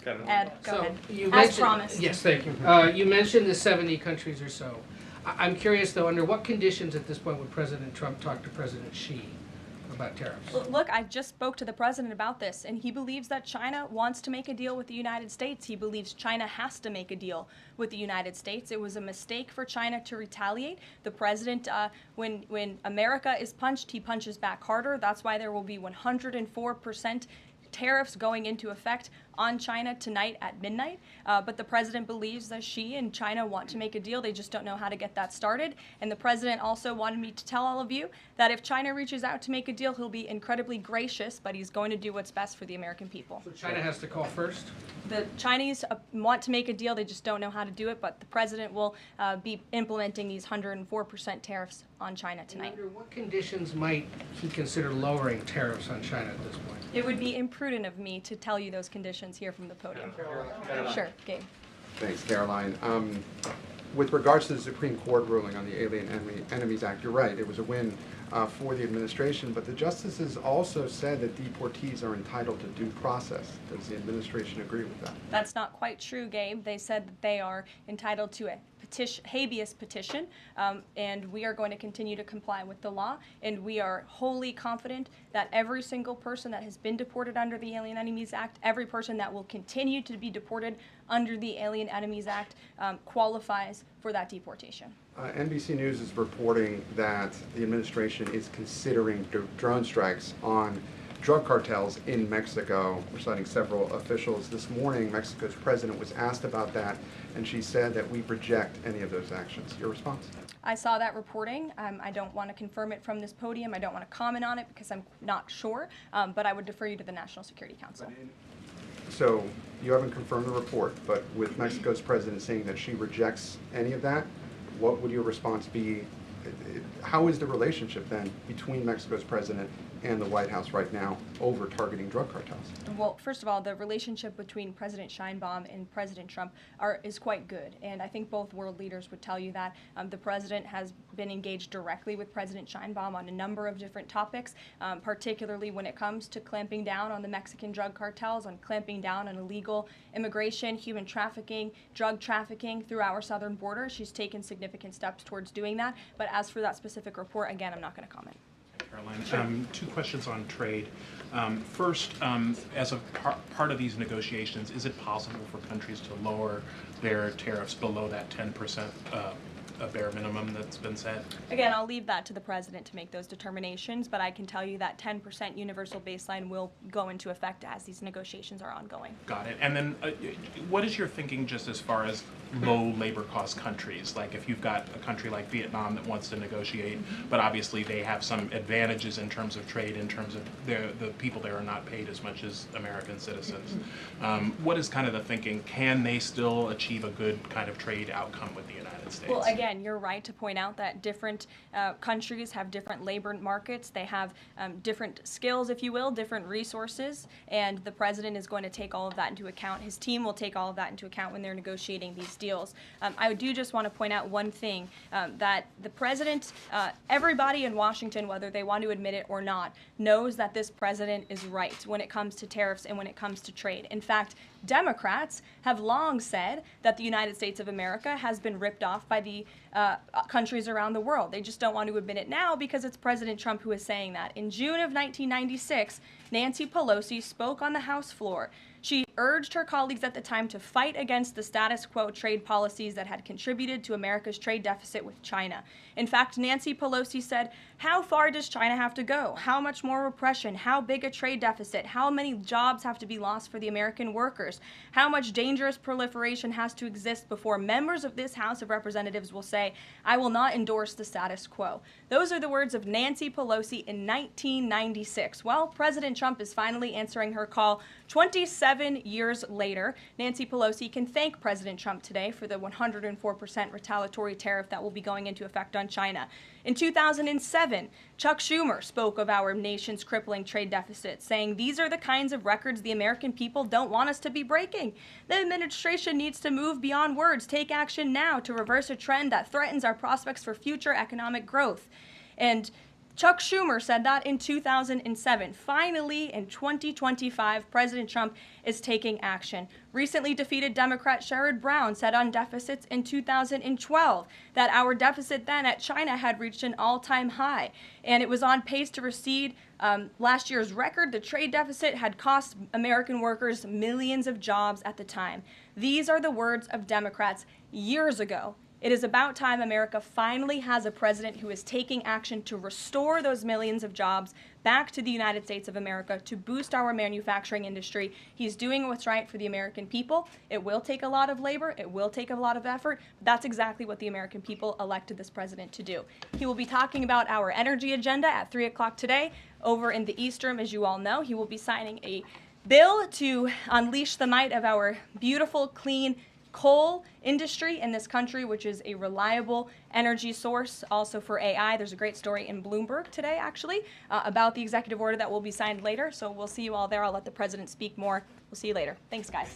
Ed, go ahead. As promised. Yes, thank you. You mentioned the 70 countries or so. I'm curious, though, under what conditions at this point would President Trump talk to President Xi about tariffs? Look, I just spoke to the president about this, and he believes that China wants to make a deal with the United States. He believes China has to make a deal with the United States. It was a mistake for China to retaliate. The president, when America is punched, he punches back harder. That's why there will be 104% tariffs going into effect on China tonight at midnight. But the president believes that Xi and China want to make a deal. They just don't know how to get that started. And the president also wanted me to tell all of you that if China reaches out to make a deal, he'll be incredibly gracious, but he's going to do what's best for the American people. So China has to call first? The Chinese want to make a deal. They just don't know how to do it. But the president will be implementing these 104% tariffs on China tonight. And under what conditions might he consider lowering tariffs on China at this point? It would be imprudent of me to tell you those conditions here from the podium. Sure, Gabe. Thanks, Caroline. With regards to the Supreme Court ruling on the Alien Enemies Act, you're right, it was a win for the administration, but the justices also said that deportees are entitled to due process. Does the administration agree with that? That's not quite true, Gabe. They said that they are entitled to a habeas petition, and we are going to continue to comply with the law, and we are wholly confident that every single person that has been deported under the Alien Enemies Act, every person that will continue to be deported under the Alien Enemies Act qualifies for that deportation. NBC News is reporting that the administration is considering drone strikes on drug cartels in Mexico. We're citing several officials. This morning, Mexico's president was asked about that, and she said that we reject any of those actions. Your response? I saw that reporting. I don't want to confirm it from this podium. I don't want to comment on it because I'm not sure, but I would defer you to the National Security Council. So you haven't confirmed the report, but with Mexico's president saying that she rejects any of that, what would your response be? How is the relationship then between Mexico's president and the White House right now over targeting drug cartels? Well, first of all, the relationship between President Sheinbaum and President Trump is quite good, and I think both world leaders would tell you that. The president has been engaged directly with President Sheinbaum on a number of different topics, particularly when it comes to clamping down on the Mexican drug cartels, on clamping down on illegal immigration, human trafficking, drug trafficking through our southern border. She's taken significant steps towards doing that, but as for that specific report, again, I'm not going to comment. Caroline, two questions on trade. First, as a part of these negotiations, is it possible for countries to lower their tariffs below that 10% a bare minimum that's been set? Again, I'll leave that to the president to make those determinations, but I can tell you that 10% universal baseline will go into effect as these negotiations are ongoing. Got it. And then what is your thinking just as far as low labor cost countries? Like if you've got a country like Vietnam that wants to negotiate, but obviously they have some advantages in terms of trade, in terms of the people there are not paid as much as American citizens. What is kind of the thinking? Can they still achieve a good kind of trade outcome with the United States? Well, again, you're right to point out that different countries have different labor markets. They have different skills, if you will, different resources, and the president is going to take all of that into account. His team will take all of that into account when they're negotiating these deals. I do just want to point out one thing, that the president, everybody in Washington, whether they want to admit it or not, knows that this president is right when it comes to tariffs and when it comes to trade. In fact, Democrats have long said that the United States of America has been ripped off by the countries around the world. They just don't want to admit it now because it's President Trump who is saying that. In June of 1996, Nancy Pelosi spoke on the House floor. She urged her colleagues at the time to fight against the status quo trade policies that had contributed to America's trade deficit with China. In fact, Nancy Pelosi said, "How far does China have to go? How much more repression? How big a trade deficit? How many jobs have to be lost for the American workers? How much dangerous proliferation has to exist before members of this House of Representatives will say, 'I will not endorse the status quo'?" Those are the words of Nancy Pelosi in 1996. Well, President Trump is finally answering her call 27 years later. Nancy Pelosi can thank President Trump today for the 104% retaliatory tariff that will be going into effect on China. In 2007, Chuck Schumer spoke of our nation's crippling trade deficit, saying, "These are the kinds of records the American people don't want us to be breaking. The administration needs to move beyond words, take action now to reverse a trend that threatens our prospects for future economic growth." And Chuck Schumer said that in 2007. Finally, in 2025, President Trump is taking action. Recently defeated Democrat Sherrod Brown said on deficits in 2012 that our deficit then at China had reached an all-time high, and it was on pace to recede last year's record. The trade deficit had cost American workers millions of jobs at the time. These are the words of Democrats years ago. It is about time America finally has a president who is taking action to restore those millions of jobs back to the United States of America, to boost our manufacturing industry. He's doing what's right for the American people. It will take a lot of labor. It will take a lot of effort. But that's exactly what the American people elected this president to do. He will be talking about our energy agenda at 3 o'clock today over in the East Room, as you all know. He will be signing a bill to unleash the might of our beautiful, clean coal industry in this country, which is a reliable energy source also for AI. There's a great story in Bloomberg today, actually, about the executive order that will be signed later. So we'll see you all there. I'll let the president speak more. We'll see you later. Thanks, guys.